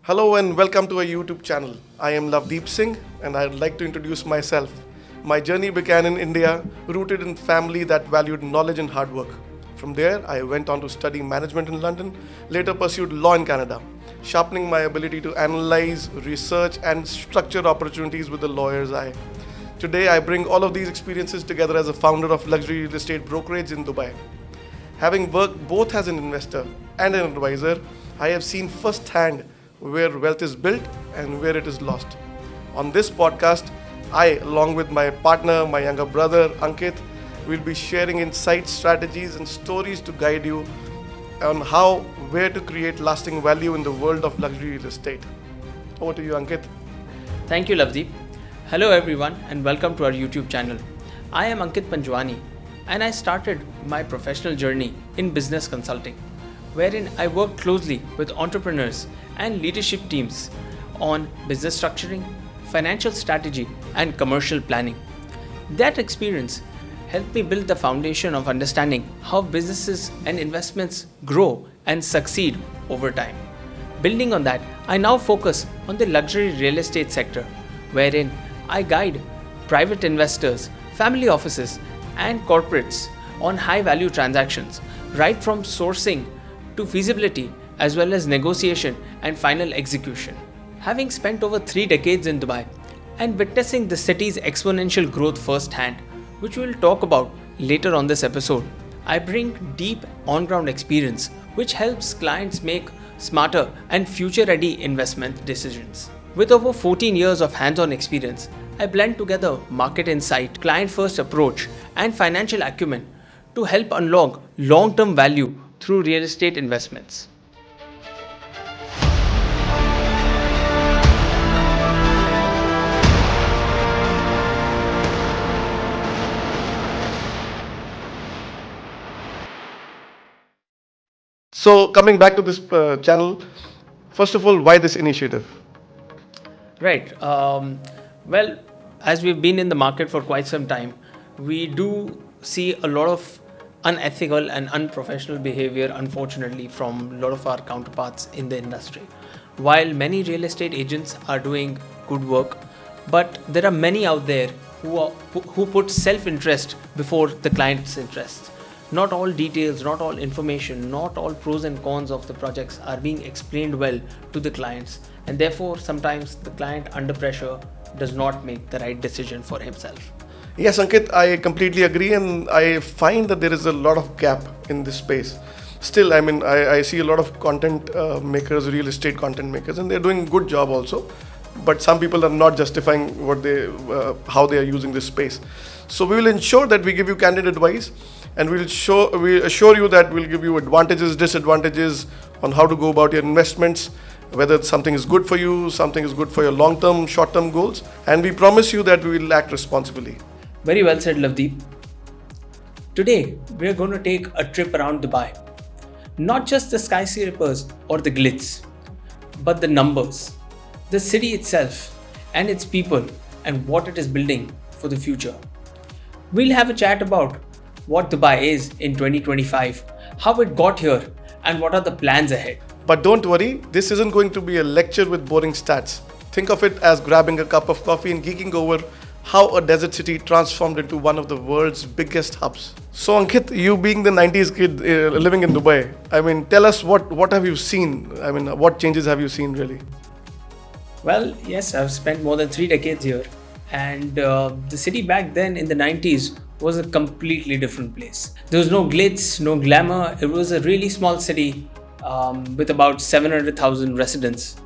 Hello and welcome to our YouTube channel. I am Lovedeep Singh and I'd like to introduce myself. My journey began in India, rooted in family that valued knowledge and hard work. From there, I went on to study management in London, later pursued law in Canada, sharpening my ability to analyze, research, and structure opportunities with the lawyer's eye. Today, I bring all of these experiences together as a founder of luxury real estate brokerage in Dubai. Having worked both as an investor and an advisor, I have seen firsthand where wealth is built and where it is lost. On this podcast, I, along with my partner, my younger brother, Ankit, will be sharing insights, strategies, and stories to guide you on where to create lasting value in the world of luxury real estate. Over to you, Ankit. Thank you, Lovedeep. Hello, everyone, and welcome to our YouTube channel. I am Ankit Panjuani, and I started my professional journey in business consulting, wherein I worked closely with entrepreneurs and leadership teams on business structuring, financial strategy, and commercial planning. That experience helped me build the foundation of understanding how businesses and investments grow and succeed over time. Building on that, I now focus on the luxury real estate sector, wherein I guide private investors, family offices, and corporates on high-value transactions, right from sourcing to feasibility, as well as negotiation and final execution. Having spent over 3 decades in Dubai and witnessing the city's exponential growth firsthand, which we will talk about later on this episode, I bring deep on-ground experience which helps clients make smarter and future-ready investment decisions. With over 14 years of hands-on experience, I blend together market insight, client-first approach, and financial acumen to help unlock long-term value through real estate investments. So, coming back to this channel, first of all, why this initiative? Right. Well, as we've been in the market for quite some time, we do see a lot of unethical and unprofessional behavior, unfortunately, from a lot of our counterparts in the industry. While many real estate agents are doing good work, but there are many out there who put self-interest before the client's interest. Not all details, not all information, not all pros and cons of the projects are being explained well to the clients, and therefore sometimes the client under pressure does not make the right decision for himself. Yes, Ankit, I completely agree, and I find that there is a lot of gap in this space. Still, I see a lot of content makers, real estate content makers, and they're doing a good job also. But some people are not justifying how they are using this space. So we will ensure that we give you candid advice, and we assure you that we'll give you advantages, disadvantages on how to go about your investments, whether something is good for you, something is good for your long-term, short-term goals, and we promise you that we will act responsibly. Very well said, Lovedeep. Today, we are going to take a trip around Dubai. Not just the skyscrapers or the glitz, but the numbers, the city itself and its people, and what it is building for the future. We'll have a chat about what Dubai is in 2025, how it got here, and what are the plans ahead. But don't worry, this isn't going to be a lecture with boring stats. Think of it as grabbing a cup of coffee and geeking over how a desert city transformed into one of the world's biggest hubs. So Ankit, you being the 90s kid living in Dubai, tell us what have you seen? What changes have you seen really? Well, yes, I've spent more than 3 decades here, and the city back then in the 90s was a completely different place. There was no glitz, no glamour. It was a really small city with about 700,000 residents.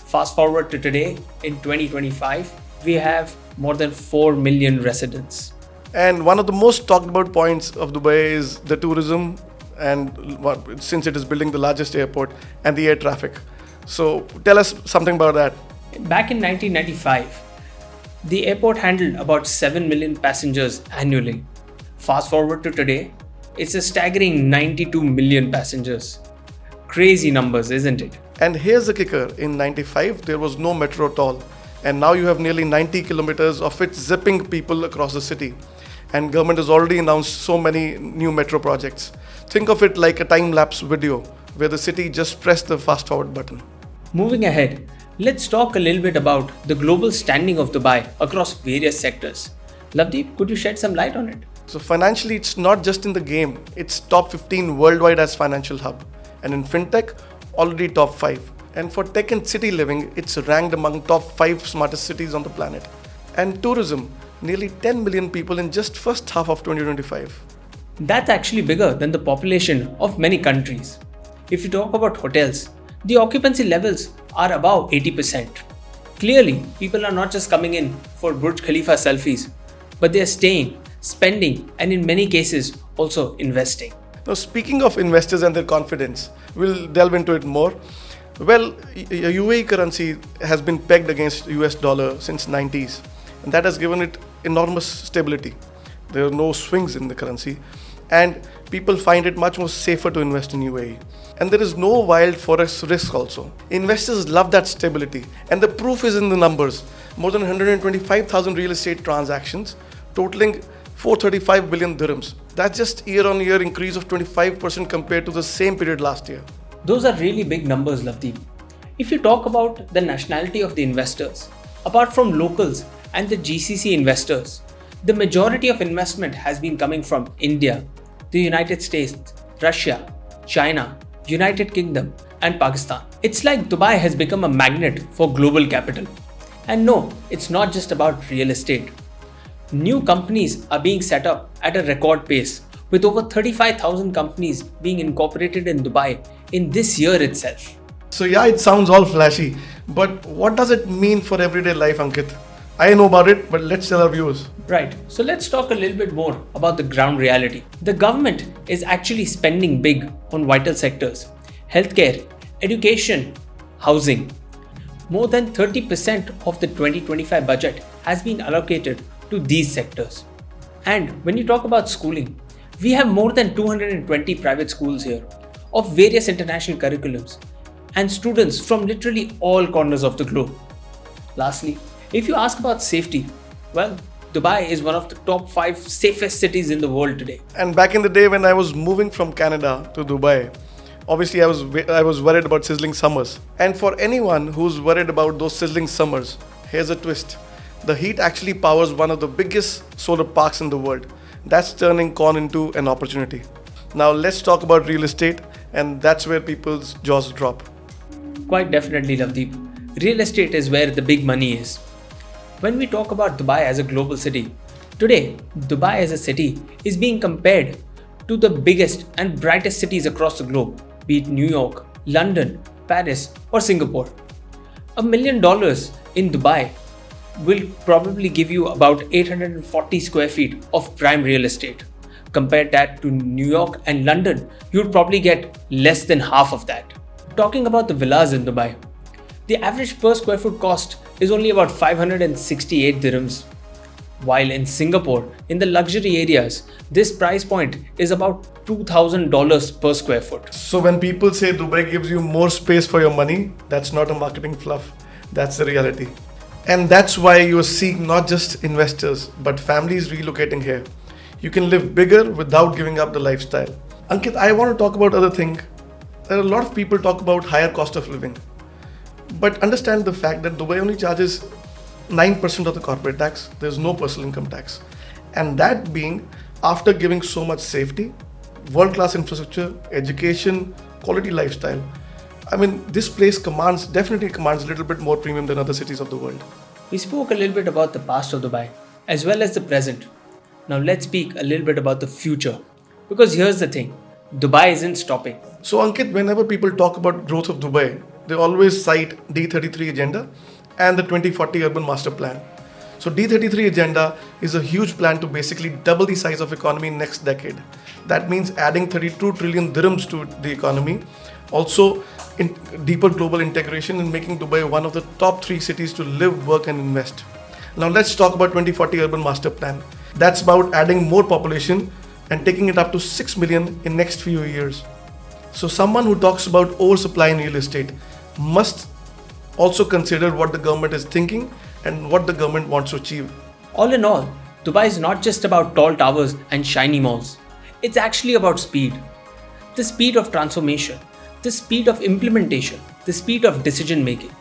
Fast forward to today, in 2025, we have more than 4 million residents. And one of the most talked about points of Dubai is the tourism, and since it is building the largest airport, and the air traffic. So tell us something about that. Back in 1995, the airport handled about 7 million passengers annually. Fast forward to today, it's a staggering 92 million passengers. Crazy numbers, isn't it? And here's the kicker, in 95 there was no metro at all. And now you have nearly 90 kilometers of it zipping people across the city. And government has already announced so many new metro projects. Think of it like a time-lapse video where the city just pressed the fast forward button. Moving ahead, let's talk a little bit about the global standing of Dubai across various sectors. Lovedeep, could you shed some light on it? So financially, it's not just in the game. It's top 15 worldwide as financial hub. And in fintech, already top 5. And for tech and city living, it's ranked among top 5 smartest cities on the planet. And tourism, nearly 10 million people in just first half of 2025. That's actually bigger than the population of many countries. If you talk about hotels, the occupancy levels are above 80%. Clearly, people are not just coming in for Burj Khalifa selfies, but they are staying, spending, and in many cases also investing. Now, speaking of investors and their confidence, we'll delve into it more. Well, UAE currency has been pegged against US dollar since 90s, and that has given it enormous stability. There are no swings in the currency, and people find it much more safer to invest in UAE. And there is no wild forex risk also. Investors love that stability, and the proof is in the numbers. More than 125,000 real estate transactions, totaling 435 billion dirhams. That's just year-on-year increase of 25% compared to the same period last year. Those are really big numbers, Lovedeep. If you talk about the nationality of the investors, apart from locals and the GCC investors, the majority of investment has been coming from India, the United States, Russia, China, United Kingdom, and Pakistan. It's like Dubai has become a magnet for global capital. And no, it's not just about real estate. New companies are being set up at a record pace, with over 35,000 companies being incorporated in Dubai in this year itself. So yeah, it sounds all flashy, but what does it mean for everyday life, Ankit? I know about it, but let's tell our viewers. Right, so let's talk a little bit more about the ground reality. The government is actually spending big on vital sectors: healthcare, education, housing. More than 30% of the 2025 budget has been allocated to these sectors. And when you talk about schooling, we have more than 220 private schools here of various international curriculums and students from literally all corners of the globe. Lastly, if you ask about safety, well, Dubai is one of the top 5 safest cities in the world today. And back in the day when I was moving from Canada to Dubai, obviously I was worried about sizzling summers. And for anyone who's worried about those sizzling summers, here's a twist. The heat actually powers one of the biggest solar parks in the world. That's turning corn into an opportunity. Now let's talk about real estate, and that's where people's jaws drop. Quite definitely, Lovedeep. Real estate is where the big money is. When we talk about Dubai as a global city, today, Dubai as a city is being compared to the biggest and brightest cities across the globe, be it New York, London, Paris, or Singapore. $1 million in Dubai will probably give you about 840 square feet of prime real estate. Compare that to New York and London, you'd probably get less than half of that. Talking about the villas in Dubai, the average per square foot cost is only about 568 dirhams. While in Singapore, in the luxury areas, this price point is about $2,000 per square foot. So when people say Dubai gives you more space for your money, that's not a marketing fluff. That's the reality. And that's why you're seeing not just investors, but families relocating here. You can live bigger without giving up the lifestyle. Ankit, I want to talk about other thing. There are a lot of people talk about higher cost of living. But understand the fact that Dubai only charges 9% of the corporate tax. There's no personal income tax. And that being after giving so much safety, world-class infrastructure, education, quality lifestyle. I mean, this place definitely commands a little bit more premium than other cities of the world. We spoke a little bit about the past of Dubai, as well as the present. Now let's speak a little bit about the future. Because here's the thing, Dubai isn't stopping. So Ankit, whenever people talk about growth of Dubai, they always cite D33 agenda and the 2040 urban master plan. So D33 agenda is a huge plan to basically double the size of economy next decade. That means adding 32 trillion dirhams to the economy. Also, in deeper global integration and making Dubai one of the top 3 cities to live, work and invest. Now let's talk about 2040 urban master plan. That's about adding more population and taking it up to 6 million in next few years. So someone who talks about oversupply in real estate must also consider what the government is thinking and what the government wants to achieve. All in all, Dubai is not just about tall towers and shiny malls. It's actually about speed. The speed of transformation, the speed of implementation, the speed of decision making.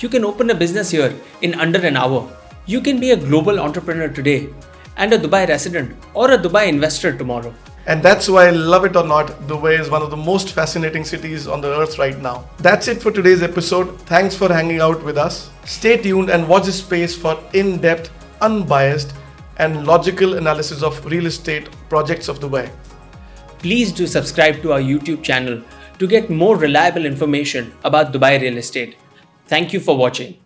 You can open a business here in under an hour. You can be a global entrepreneur today and a Dubai resident or a Dubai investor tomorrow. And that's why, love it or not, Dubai is one of the most fascinating cities on the earth right now. That's it for today's episode. Thanks for hanging out with us. Stay tuned and watch this space for in-depth, unbiased, and logical analysis of real estate projects of Dubai. Please do subscribe to our YouTube channel to get more reliable information about Dubai real estate. Thank you for watching.